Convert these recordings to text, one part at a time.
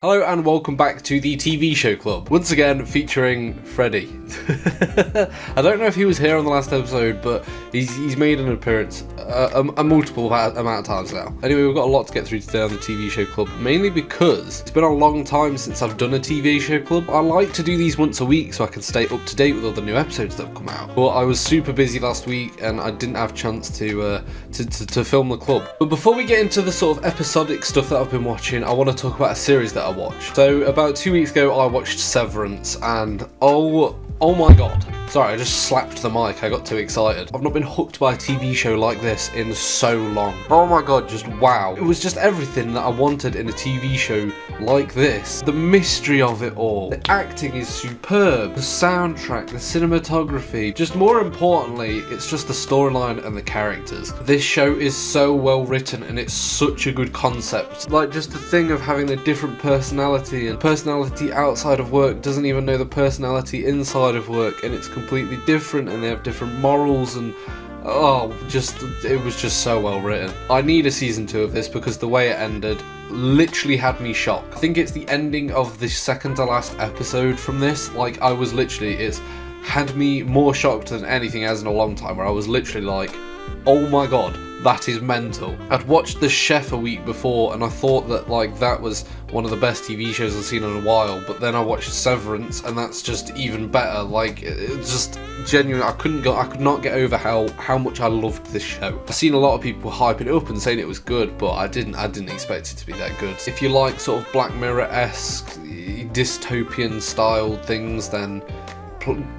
Hello and welcome back to the TV Show Club, once again featuring Freddie. I don't know if he was here on the last episode, but he's made an appearance a multiple amount of times now. Anyway, we've got a lot to get through today on the TV Show Club, mainly because it's been a long time since I've done a TV Show Club. I like to do these once a week so I can stay up to date with all the new episodes that have come out. But I was super busy last week and I didn't have a chance to film the club. But before we get into the sort of episodic stuff that I've been watching, I want to talk about a series that I watched. So about 2 weeks ago I watched Severance and oh my god. Sorry, I just slapped the mic, I got too excited. I've not been hooked by a TV show like this in so long. Oh my god, just wow. It was just everything that I wanted in a TV show like this. The mystery of it all. The acting is superb. The soundtrack, the cinematography. Just more importantly, it's just the storyline and the characters. This show is so well written and it's such a good concept. Like just the thing of having a different personality, and personality outside of work doesn't even know the personality inside of work, and it's completely different and they have different morals, and it was just so well written. I need a season 2 of this because the way it ended literally had me shocked. I think it's the ending of the second to last episode from this. Like it's had me more shocked than anything has in a long time, where I was literally like, oh my god, that is mental. I'd watched The Chef a week before and I thought that that was one of the best TV shows I've seen in a while, but then I watched Severance and that's just even better. It's just genuine. I could not get over how much I loved this show. I've seen a lot of people hyping it up and saying it was good, but I didn't expect it to be that good. If you like sort of Black Mirror-esque dystopian style things, then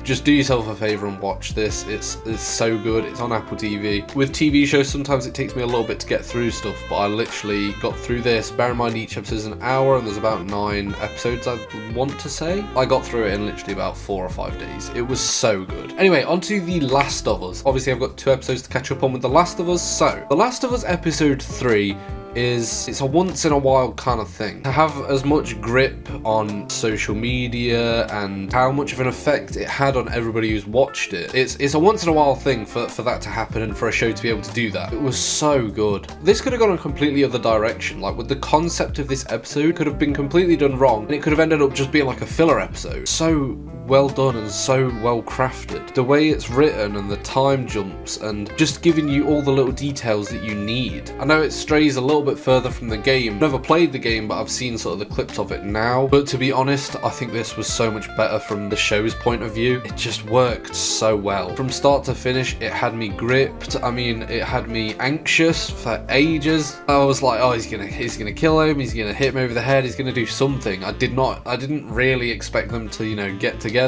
just do yourself a favour and watch this. It's so good. It's on Apple TV. With TV shows, sometimes it takes me a little bit to get through stuff, but I literally got through this. Bear in mind, each episode is an hour and there's about 9 episodes, I want to say. I got through it in literally about 4 or 5 days. It was so good. Anyway, on to The Last of Us. Obviously, I've got 2 episodes to catch up on with The Last of Us. So, The Last of Us episode 3 it's a once in a while kind of thing. To have as much grip on social media and how much of an effect it had on everybody who's watched it, it's a once in a while thing for that to happen and for a show to be able to do that. It was so good. This could have gone a completely other direction. Like with the concept of this episode could have been completely done wrong and it could have ended up just being like a filler episode. So well done and so well crafted. The way it's written and the time jumps and just giving you all the little details that you need. I know it strays a little bit further from the game. I've never played the game, but I've seen sort of the clips of it now. But to be honest, I think this was so much better from the show's point of view. It just worked so well. From start to finish, it had me gripped. I mean, it had me anxious for ages. I was like, oh, he's gonna kill him, he's gonna hit him over the head, he's gonna do something. I didn't really expect them to, get together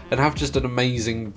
and have just an amazing,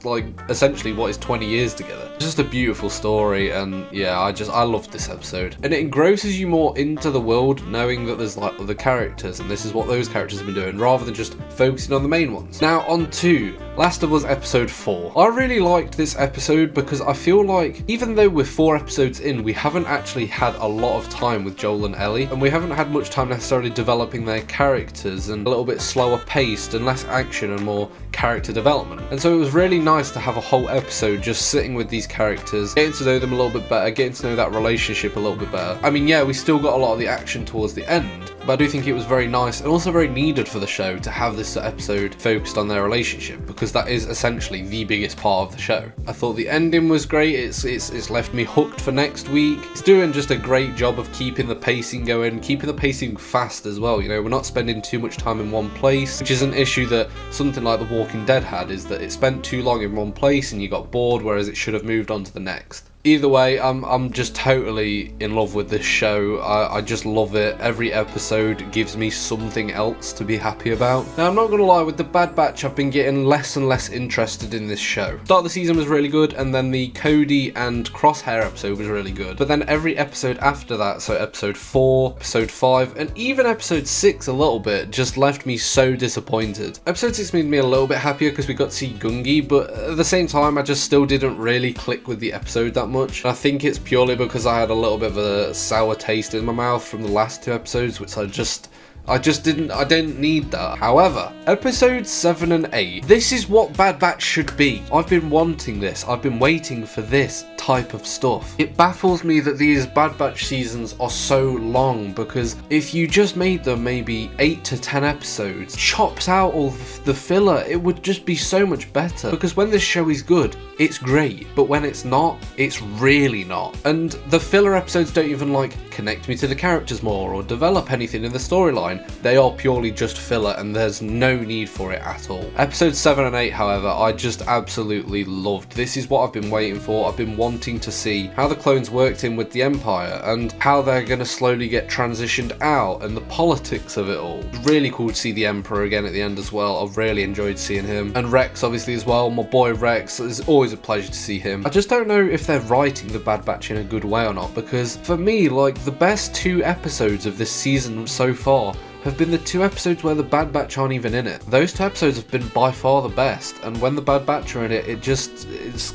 essentially what is 20 years together. It's just a beautiful story, and yeah, I loved this episode. And it engrosses you more into the world, knowing that there's other characters, and this is what those characters have been doing, rather than just focusing on the main ones. Now on to Last of Us episode 4. I really liked this episode because I feel like even though we're 4 episodes in, we haven't actually had a lot of time with Joel and Ellie, and we haven't had much time necessarily developing their characters, and a little bit slower paced and less action and more character development. And so it was really nice to have a whole episode just sitting with these characters, getting to know them a little bit better, getting to know that relationship a little bit better. I mean, yeah, we still got a lot of the action towards the end, but I do think it was very nice and also very needed for the show to have this episode focused on their relationship, because that is essentially the biggest part of the show. I thought the ending was great. It's left me hooked for next week. It's doing just a great job of keeping the pacing going, keeping the pacing fast as well. We're not spending too much time in one place, which is an issue that something like The Walking Dead had, is that it spent too long in one place and you got bored, whereas it should have moved on to the next. Either way, I'm just totally in love with this show. I just love it. Every episode gives me something else to be happy about. Now, I'm not going to lie, with The Bad Batch, I've been getting less and less interested in this show. Start of the season was really good, and then the Cody and Crosshair episode was really good. But then every episode after that, so episode 4, episode 5, and even episode 6 a little bit, just left me so disappointed. Episode 6 made me a little bit happier because we got to see Gungi, but at the same time, I just still didn't really click with the episode that much. I think it's purely because I had a little bit of a sour taste in my mouth from the last 2 episodes, which I didn't need that. However, episodes 7 and 8, this is what Bad Batch should be. I've been wanting this. I've been waiting for this type of stuff. It baffles me that these Bad Batch seasons are so long, because if you just made them maybe 8 to 10 episodes, chops out all the filler, it would just be so much better. Because when this show is good, it's great, but when it's not, it's really not. And the filler episodes don't even like connect me to the characters more or develop anything in the storyline. They are purely just filler, and there's no need for it at all. Episodes 7 and 8, however, I just absolutely loved. This is what I've been waiting for. I've been wanting to see how the clones worked in with the Empire and how they're going to slowly get transitioned out and the politics of it all. Really cool to see the Emperor again at the end as well. I've really enjoyed seeing him. And Rex obviously as well, my boy Rex. It's always a pleasure to see him. I just don't know if they're writing the Bad Batch in a good way or not, because for me, like, the best 2 episodes of this season so far have been the 2 episodes where the Bad Batch aren't even in it. Those 2 episodes have been by far the best, and when the Bad Batch are in it, it just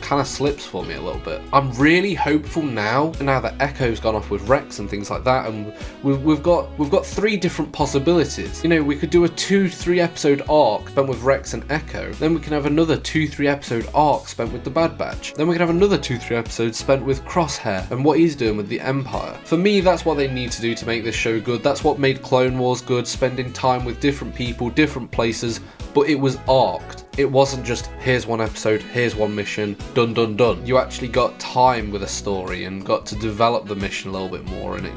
kind of slips for me a little bit. I'm really hopeful now that Echo's gone off with Rex and things like that, and we've got 3 different possibilities. You know, we could do a 2-3 episode arc spent with Rex and Echo, then we can have another 2-3 episode arc spent with the Bad Batch, then we can have another 2-3 episodes spent with Crosshair and what he's doing with the Empire. For me, that's what they need to do to make this show good. That's what made Clone Wars good. Spending time with different people, different places, but it was arced. It wasn't just, here's one episode, here's one mission, done, done, done. You actually got time with a story and got to develop the mission a little bit more, and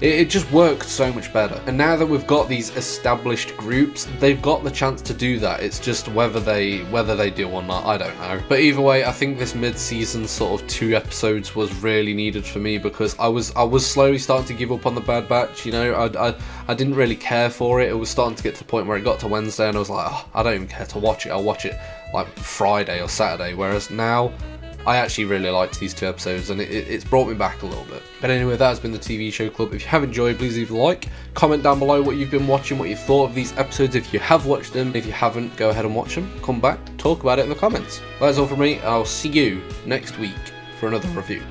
it just worked so much better. And now that we've got these established groups, they've got the chance to do that. It's just whether they do or not, I don't know. But either way, I think this mid-season sort of 2 episodes was really needed for me, because I was slowly starting to give up on the Bad Batch. You know, I didn't really care for it. It was starting to get to the point where it got to Wednesday and I was like, oh, I don't even care to watch it. I'll watch it like Friday or Saturday. Whereas now, I actually really liked these 2 episodes, and it's brought me back a little bit. But anyway, that has been the TV Show Club. If you have enjoyed, please leave a like. Comment down below what you've been watching, what you thought of these episodes if you have watched them. If you haven't, go ahead and watch them. Come back, talk about it in the comments. That's all from me. I'll see you next week for another review.